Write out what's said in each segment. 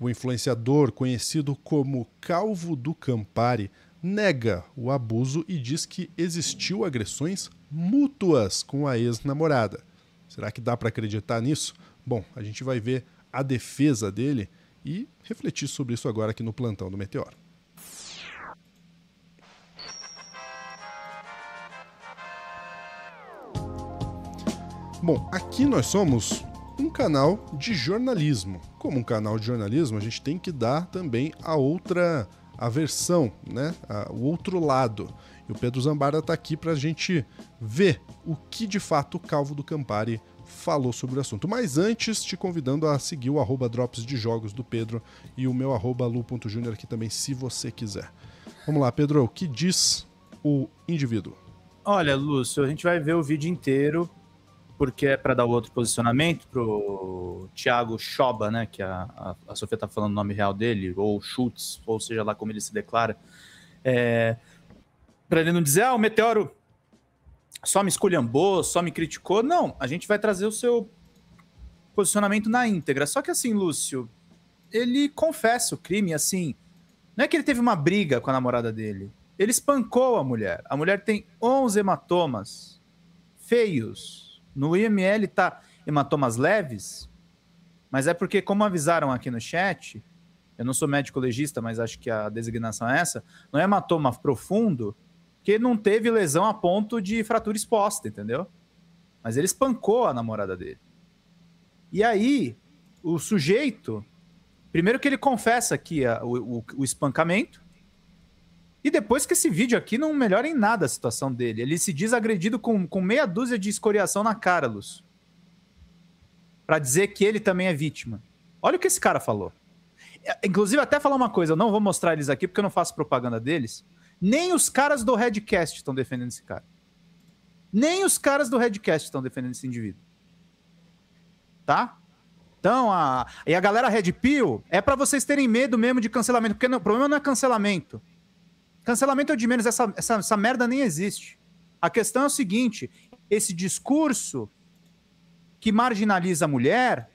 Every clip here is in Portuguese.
O influenciador, conhecido como Calvo do Campari, nega o abuso e diz que existiu agressões mútuas com a ex-namorada. Será que dá para acreditar nisso? Bom, a gente vai ver a defesa dele e refletir sobre isso agora aqui no Plantão do Meteoro. Bom, aqui nós somos um canal de jornalismo. Como um canal de jornalismo, a gente tem que dar também a versão, né? O outro lado. E o Pedro Zambada está aqui para a gente ver o que de fato o Calvo do Campari falou sobre o assunto. Mas antes, te convidando a seguir o @drops de jogos do Pedro e o meu @lu.junior aqui também, se você quiser. Vamos lá, Pedro, o que diz o indivíduo? Olha, Lúcio, a gente vai ver o vídeo inteiro, porque é para dar o outro posicionamento pro Thiago Choba, né, que a Sofia tá falando o nome real dele, ou Schultz, ou seja lá como ele se declara, para ele não dizer, o Meteoro só me esculhambou, só me criticou. Não, a gente vai trazer o seu posicionamento na íntegra. Só que assim, Lúcio, ele confessa o crime, assim, não é que ele teve uma briga com a namorada dele, ele espancou a mulher. A mulher tem 11 hematomas feios. No IML tá hematomas leves, mas é porque, como avisaram aqui no chat, eu não sou médico legista, mas acho que a designação é essa, não é hematoma profundo, que não teve lesão a ponto de fratura exposta, entendeu? Mas ele espancou a namorada dele. E aí, o sujeito, primeiro que ele confessa aqui o espancamento, e depois que esse vídeo aqui não melhora em nada a situação dele. Ele se diz agredido com meia dúzia de escoriação na cara, Lúcio. Pra dizer que ele também é vítima. Olha o que esse cara falou. Inclusive, até falar uma coisa, eu não vou mostrar eles aqui porque eu não faço propaganda deles. Nem os caras do Redcast estão defendendo esse cara. Nem os caras do Redcast estão defendendo esse indivíduo. Tá? Então, e a galera Red Pill é pra vocês terem medo mesmo de cancelamento, porque o problema não é cancelamento. Cancelamento é o de menos, essa merda nem existe. A questão é o seguinte, esse discurso que marginaliza a mulher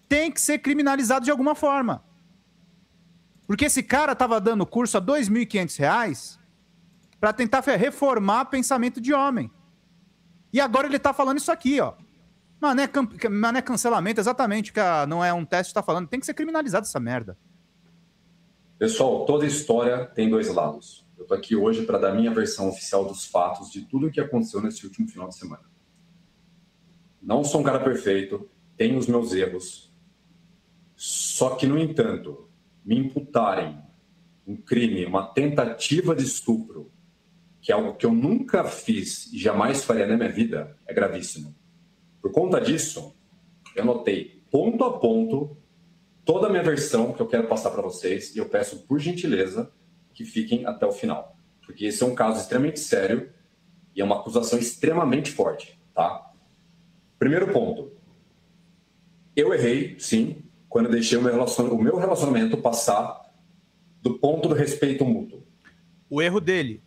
tem que ser criminalizado de alguma forma. Porque esse cara tava dando curso a R$ 2.500 para tentar reformar pensamento de homem. E agora ele tá falando isso aqui, ó. Mas não é cancelamento, exatamente, que não é um teste que tá falando. Tem que ser criminalizado essa merda. Pessoal, toda história tem dois lados. Eu tô aqui hoje para dar minha versão oficial dos fatos de tudo o que aconteceu nesse último final de semana. Não sou um cara perfeito, tenho os meus erros. Só que, no entanto, me imputarem um crime, uma tentativa de estupro, que é algo que eu nunca fiz e jamais faria na minha vida, é gravíssimo. Por conta disso, eu anotei ponto a ponto toda a minha versão que eu quero passar para vocês e eu peço, por gentileza, que fiquem até o final. Porque esse é um caso extremamente sério e é uma acusação extremamente forte, tá? Primeiro ponto. Eu errei, sim, quando eu deixei o meu relacionamento passar do ponto do respeito mútuo. O erro dele,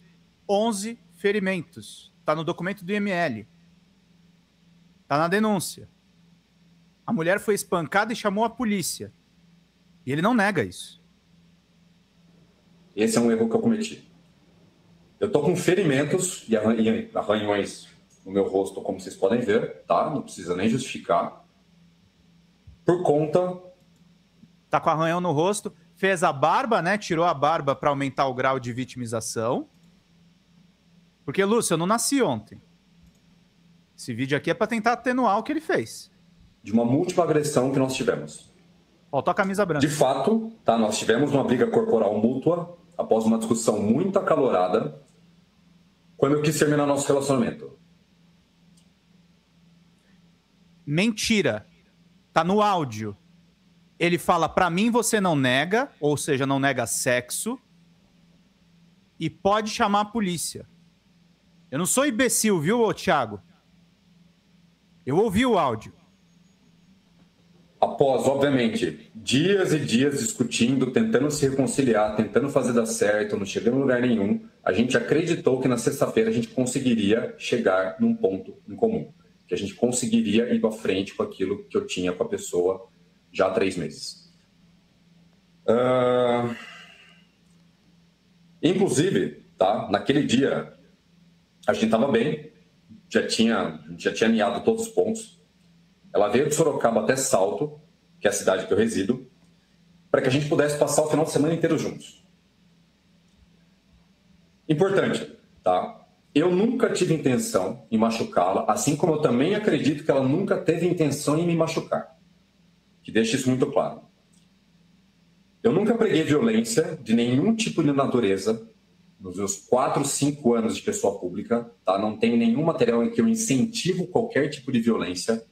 11 ferimentos. Tá no documento do IML. Tá na denúncia. A mulher foi espancada e chamou a polícia. E ele não nega isso. Esse é um erro que eu cometi. Eu tô com ferimentos e arranhões no meu rosto, como vocês podem ver, tá? Não precisa nem justificar. Por conta... Tá com arranhão no rosto, fez a barba, né? Tirou a barba para aumentar o grau de vitimização. Porque, Lúcio, eu não nasci ontem. Esse vídeo aqui é para tentar atenuar o que ele fez. De uma múltipla agressão que nós tivemos. Faltou a camisa branca. De fato, tá? Nós tivemos uma briga corporal mútua após uma discussão muito acalorada quando eu quis terminar nosso relacionamento. Mentira. Tá no áudio. Ele fala, pra mim você não nega, ou seja, não nega sexo, e pode chamar a polícia. Eu não sou imbecil, viu, Thiago? Eu ouvi o áudio. Após, obviamente, dias e dias discutindo, tentando se reconciliar, tentando fazer dar certo, não chegando em lugar nenhum, a gente acreditou que na sexta-feira a gente conseguiria chegar num ponto em comum. Que a gente conseguiria ir para frente com aquilo que eu tinha com a pessoa já há 3 meses. Inclusive, tá? Naquele dia, a gente estava bem, já tinha alinhado todos os pontos. Ela veio de Sorocaba até Salto, que é a cidade que eu resido, para que a gente pudesse passar o final de semana inteiro juntos. Importante, tá? Eu nunca tive intenção em machucá-la, assim como eu também acredito que ela nunca teve intenção em me machucar. Que deixe isso muito claro. Eu nunca preguei violência de nenhum tipo de natureza nos meus 4, 5 anos de pessoa pública, tá? Não tenho nenhum material em que eu incentivo qualquer tipo de violência,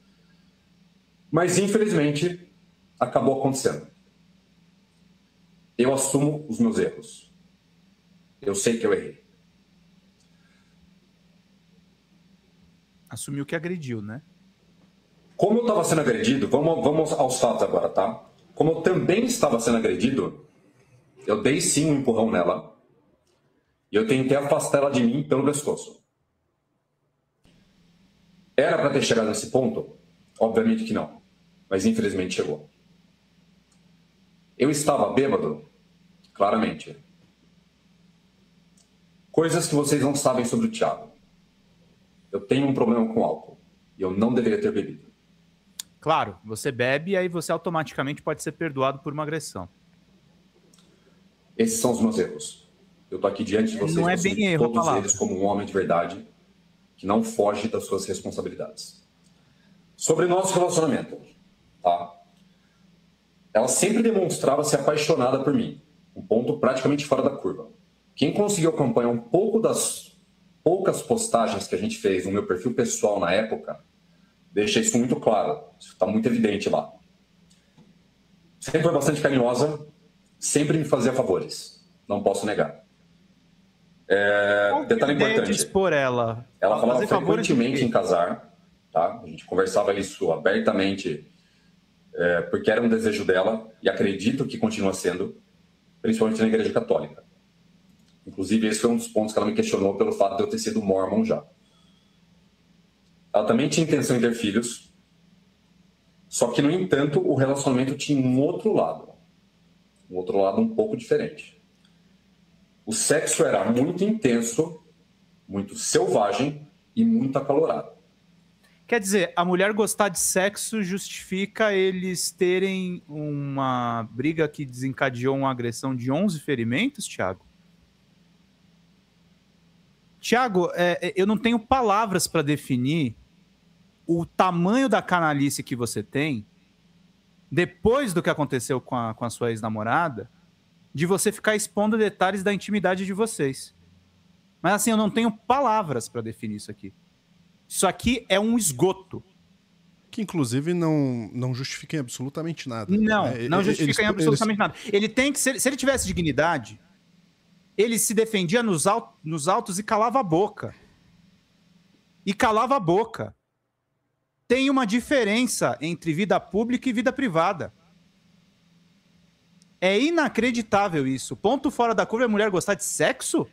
mas infelizmente acabou acontecendo. Eu assumo os meus erros. Eu sei que eu errei. Assumiu que agrediu, né? Como eu estava sendo agredido, vamos aos fatos agora, tá? Como eu também estava sendo agredido, eu dei sim um empurrão nela e eu tentei afastar ela de mim pelo pescoço. Era para ter chegado nesse ponto? Obviamente que não, mas infelizmente chegou. Eu estava bêbado? Claramente. Coisas que vocês não sabem sobre o Thiago. Eu tenho um problema com álcool e eu não deveria ter bebido. Claro, você bebe e aí você automaticamente pode ser perdoado por uma agressão. Esses são os meus erros. Eu tô aqui diante de vocês, não é bem erro, todos eles como um homem de verdade que não foge das suas responsabilidades. Sobre nosso relacionamento, tá? Ela sempre demonstrava ser apaixonada por mim, um ponto praticamente fora da curva. Quem conseguiu acompanhar um pouco das poucas postagens que a gente fez no meu perfil pessoal na época, deixa isso muito claro, isso está muito evidente lá. Sempre foi bastante carinhosa, sempre me fazia favores, não posso negar. Detalhe importante. De expor ela falava frequentemente em casar, tá? A gente conversava isso abertamente, porque era um desejo dela e acredito que continua sendo, principalmente na Igreja Católica. Inclusive, esse foi um dos pontos que ela me questionou pelo fato de eu ter sido mormon já. Ela também tinha intenção em ter filhos, só que, no entanto, o relacionamento tinha um outro lado um pouco diferente. O sexo era muito intenso, muito selvagem e muito acalorado. Quer dizer, a mulher gostar de sexo justifica eles terem uma briga que desencadeou uma agressão de 11 ferimentos, Thiago? Thiago, eu não tenho palavras para definir o tamanho da canalice que você tem depois do que aconteceu com a sua ex-namorada, de você ficar expondo detalhes da intimidade de vocês. Mas assim, eu não tenho palavras para definir isso aqui. Isso aqui é um esgoto. Que, inclusive, não justifica em absolutamente nada. Não justifica em absolutamente nada. Ele tem que ser... Se ele tivesse dignidade, ele se defendia nos autos e calava a boca. Tem uma diferença entre vida pública e vida privada. É inacreditável isso. Ponto fora da curva é a mulher gostar de sexo?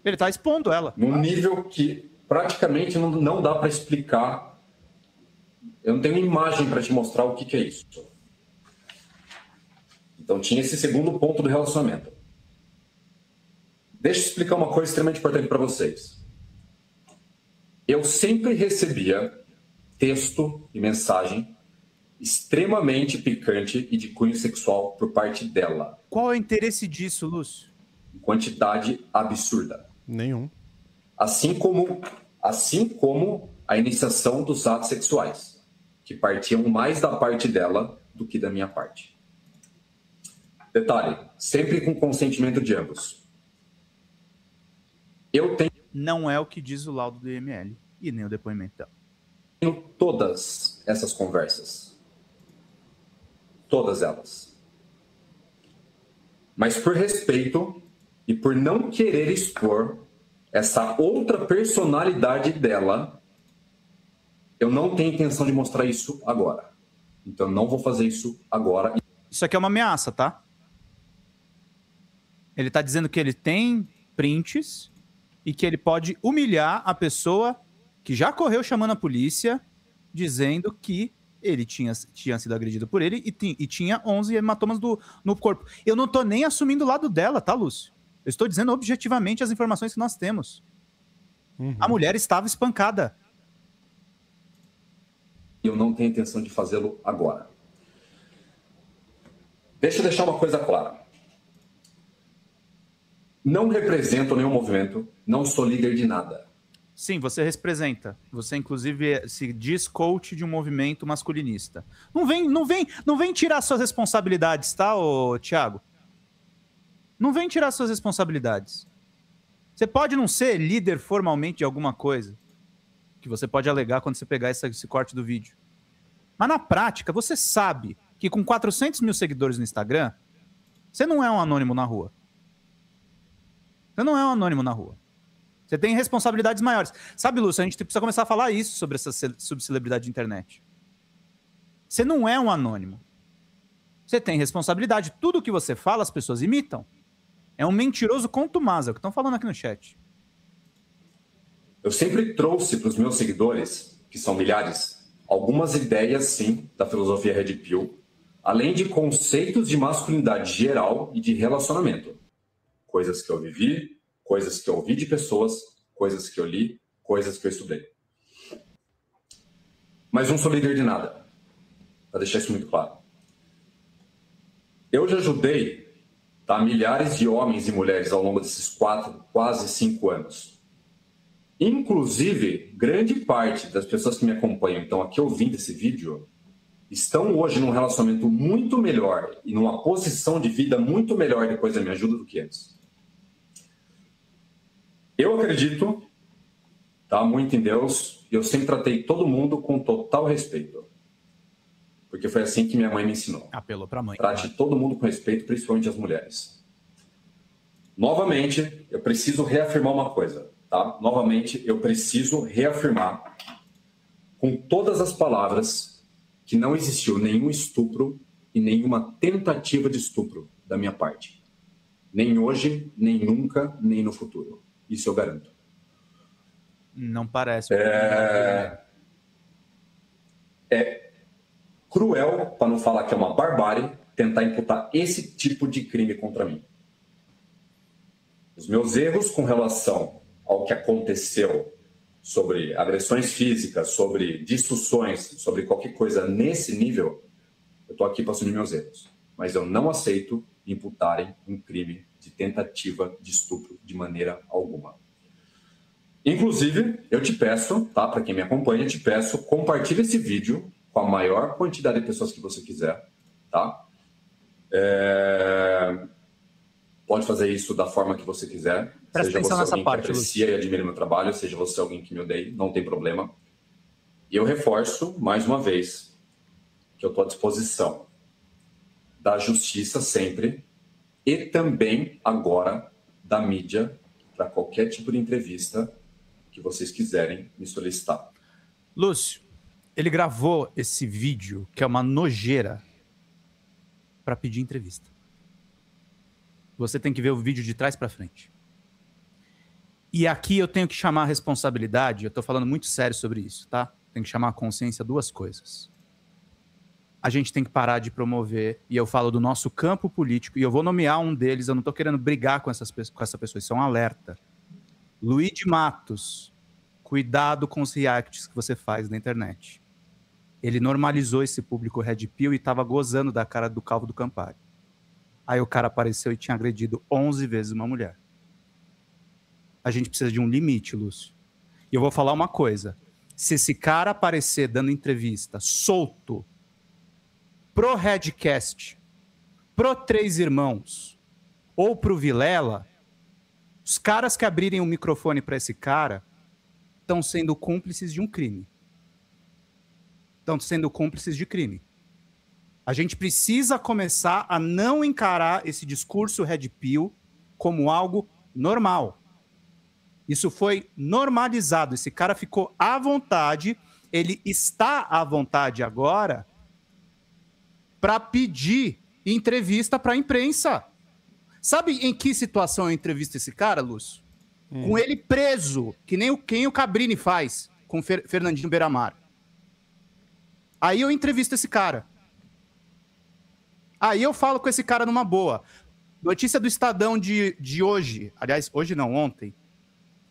Ele tá expondo ela. Num nível que praticamente não dá para explicar. Eu não tenho imagem para te mostrar o que é isso. Então tinha esse segundo ponto do relacionamento. Deixa eu explicar uma coisa extremamente importante para vocês. Eu sempre recebia texto e mensagem extremamente picante e de cunho sexual por parte dela. Qual é o interesse disso, Lúcio? Em quantidade absurda. Nenhum. Assim como a iniciação dos atos sexuais, que partiam mais da parte dela do que da minha parte. Detalhe, sempre com consentimento de ambos. Eu tenho... Não é o que diz o laudo do IML e nem o depoimento dela. Tenho todas essas conversas. Todas elas. Mas por respeito e por não querer expor essa outra personalidade dela, eu não tenho intenção de mostrar isso agora. Então eu não vou fazer isso agora. Isso aqui é uma ameaça, tá? Ele tá dizendo que ele tem prints e que ele pode humilhar a pessoa que já correu chamando a polícia, dizendo que ele tinha sido agredido por ele e tinha 11 hematomas no corpo. Eu não tô nem assumindo o lado dela, tá, Lúcio? Eu estou dizendo objetivamente as informações que nós temos. A mulher estava espancada. Eu não tenho intenção de fazê-lo agora. Deixa eu deixar uma coisa clara. Não represento nenhum movimento, não sou líder de nada. Sim, você representa. Você, inclusive, se diz coach de um movimento masculinista. Não vem tirar suas responsabilidades, tá, Thiago? Não vem tirar suas responsabilidades. Você pode não ser líder formalmente de alguma coisa, que você pode alegar quando você pegar esse corte do vídeo. Mas na prática, você sabe que com 400 mil seguidores no Instagram, você não é um anônimo na rua. Você não é um anônimo na rua. Você tem responsabilidades maiores. Sabe, Lúcio, a gente precisa começar a falar isso sobre essa subcelebridade de internet. Você não é um anônimo. Você tem responsabilidade. Tudo que você fala, as pessoas imitam. É um mentiroso contumaz, é o que estão falando aqui no chat. Eu sempre trouxe para os meus seguidores, que são milhares, algumas ideias, sim, da filosofia Red Pill, além de conceitos de masculinidade geral e de relacionamento. Coisas que eu vivi, coisas que eu ouvi de pessoas, coisas que eu li, coisas que eu estudei. Mas não sou líder de nada, para deixar isso muito claro. Eu já ajudei milhares de homens e mulheres ao longo desses 4, quase 5 anos. Inclusive, grande parte das pessoas que me acompanham, estão aqui ouvindo esse vídeo, estão hoje num relacionamento muito melhor e numa posição de vida muito melhor depois da minha ajuda do que antes. Eu acredito, muito em Deus, e eu sempre tratei todo mundo com total respeito. Porque foi assim que minha mãe me ensinou. Apelou pra mãe. Trate todo mundo com respeito, principalmente as mulheres. Novamente, eu preciso reafirmar uma coisa, tá? Novamente, eu preciso reafirmar com todas as palavras que não existiu nenhum estupro e nenhuma tentativa de estupro da minha parte. Nem hoje, nem nunca, nem no futuro. Isso eu garanto. Não parece. É cruel, para não falar que é uma barbárie, tentar imputar esse tipo de crime contra mim. Os meus erros com relação ao que aconteceu sobre agressões físicas, sobre discussões, sobre qualquer coisa nesse nível, eu estou aqui para assumir meus erros. Mas eu não aceito imputarem um crime de tentativa de estupro de maneira alguma. Inclusive, eu te peço, para quem me acompanha, eu te peço, compartilhe esse vídeo com a maior quantidade de pessoas que você quiser, tá? Pode fazer isso da forma que você quiser. Presta atenção nessa parte, que aprecia e admira meu trabalho, seja você alguém que me odeie, não tem problema. E eu reforço, mais uma vez, que eu estou à disposição da justiça sempre e também agora da mídia para qualquer tipo de entrevista que vocês quiserem me solicitar. Lúcio, ele gravou esse vídeo, que é uma nojeira, para pedir entrevista. Você tem que ver o vídeo de trás para frente. E aqui eu tenho que chamar a responsabilidade, eu tô falando muito sério sobre isso, tá? Tem que chamar a consciência duas coisas. A gente tem que parar de promover, e eu falo do nosso campo político, e eu vou nomear um deles, eu não tô querendo brigar com essa pessoa, isso é um alerta. Luigi Matos, cuidado com os reacts que você faz na internet. Ele normalizou esse público Red Pill e tava gozando da cara do Calvo do Campari. Aí o cara apareceu e tinha agredido 11 vezes uma mulher. A gente precisa de um limite, Lúcio. E eu vou falar uma coisa. Se esse cara aparecer dando entrevista solto pro Redcast, pro Três Irmãos ou pro Vilela, os caras que abrirem o microfone para esse cara estão sendo cúmplices de um crime. Estão sendo cúmplices de crime. A gente precisa começar a não encarar esse discurso Red Pill como algo normal. Isso foi normalizado. Esse cara ficou à vontade, ele está à vontade agora para pedir entrevista para a imprensa. Sabe em que situação eu entrevisto esse cara, Lúcio? Com ele preso, que nem quem o Cabrini faz com Fernandinho Beiramar. Aí eu entrevisto esse cara. Aí eu falo com esse cara numa boa. Notícia do Estadão de hoje. Aliás, hoje não, ontem.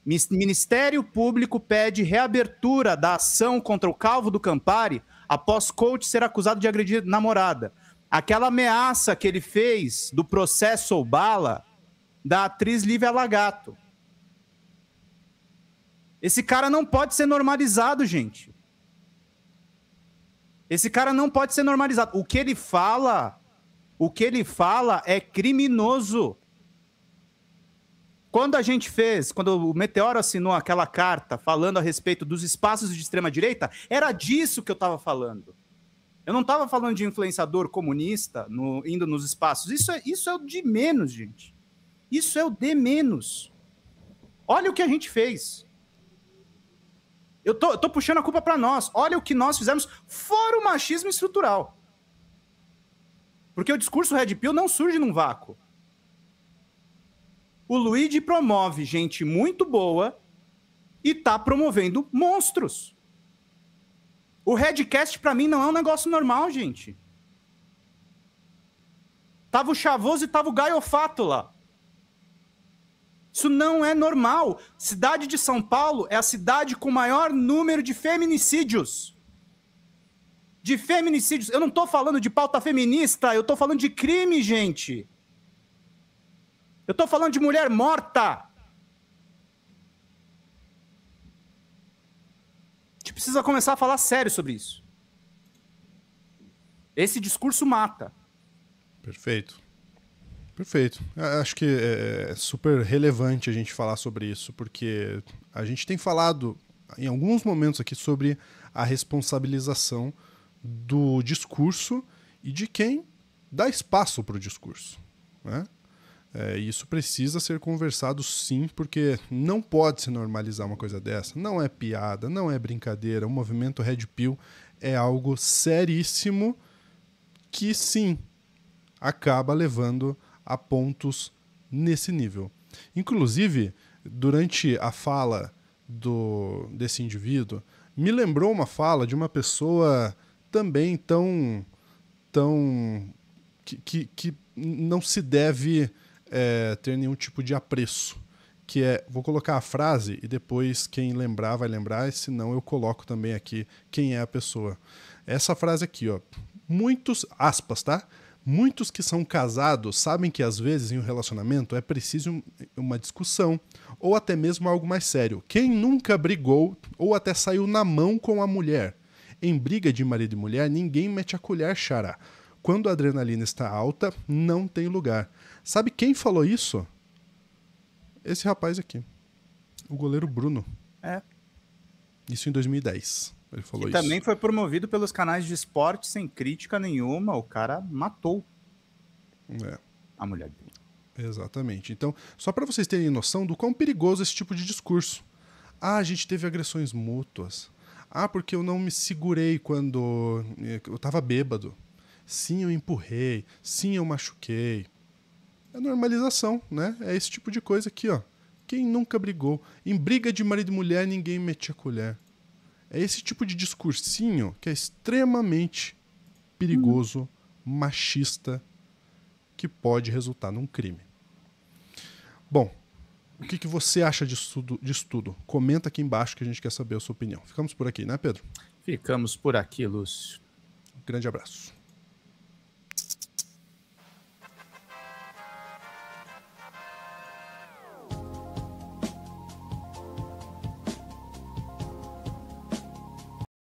Ministério Público pede reabertura da ação contra o Calvo do Campari após coach ser acusado de agredir namorada. Aquela ameaça que ele fez do processo ou bala da atriz Lívia Lagato. Esse cara não pode ser normalizado, gente. Esse cara não pode ser normalizado. O que ele fala é criminoso. Quando o Meteoro assinou aquela carta falando a respeito dos espaços de extrema-direita, era disso que eu estava falando. Eu não estava falando de influenciador comunista indo nos espaços. Isso é o de menos, gente. Isso é o de menos. Olha o que a gente fez. Eu tô puxando a culpa para nós. Olha o que nós fizemos, fora o machismo estrutural. Porque o discurso Red Pill não surge num vácuo. O Luigi promove gente muito boa e tá promovendo monstros. O Redcast, pra mim, não é um negócio normal, gente. Tava o Chavoso e tava o Gaiofato lá. Isso não é normal. Cidade de São Paulo é a cidade com maior número de feminicídios. De feminicídios. Eu não tô falando de pauta feminista, eu tô falando de crime, gente. Eu tô falando de mulher morta. A gente precisa começar a falar sério sobre isso. Esse discurso mata. Perfeito. Perfeito. Acho que é super relevante a gente falar sobre isso, porque a gente tem falado em alguns momentos aqui sobre a responsabilização do discurso e de quem dá espaço para o discurso, né? Isso precisa ser conversado sim, porque não pode se normalizar uma coisa dessa. Não é piada, não é brincadeira. O movimento Red Pill é algo seríssimo que sim acaba levando a pontos nesse nível. Inclusive, durante a fala desse indivíduo, me lembrou uma fala de uma pessoa também que não se deve ter nenhum tipo de apreço. Que vou colocar a frase e depois quem lembrar vai lembrar, e senão eu coloco também aqui quem é a pessoa. Essa frase aqui, ó. Muitos, aspas, tá? Muitos que são casados sabem que às vezes em um relacionamento é preciso uma discussão ou até mesmo algo mais sério. Quem nunca brigou ou até saiu na mão com a mulher? Em briga de marido e mulher, ninguém mete a colher, xará. Quando a adrenalina está alta, não tem lugar. Sabe quem falou isso? Esse rapaz aqui. O goleiro Bruno. Isso em 2010. Ele falou isso. Também foi promovido pelos canais de esporte sem crítica nenhuma. O cara matou a mulher dele. Exatamente. Então, só para vocês terem noção do quão perigoso esse tipo de discurso. Ah, a gente teve agressões mútuas. Ah, porque eu não me segurei quando eu tava bêbado. Sim, eu empurrei. Sim, eu machuquei. É normalização, né? É esse tipo de coisa aqui, ó. Quem nunca brigou? Em briga de marido e mulher, ninguém mete a colher. É esse tipo de discursinho que é extremamente perigoso, machista, que pode resultar num crime. Bom, o que você acha disso tudo? Comenta aqui embaixo que a gente quer saber a sua opinião. Ficamos por aqui, né, Pedro? Ficamos por aqui, Lúcio. Um grande abraço.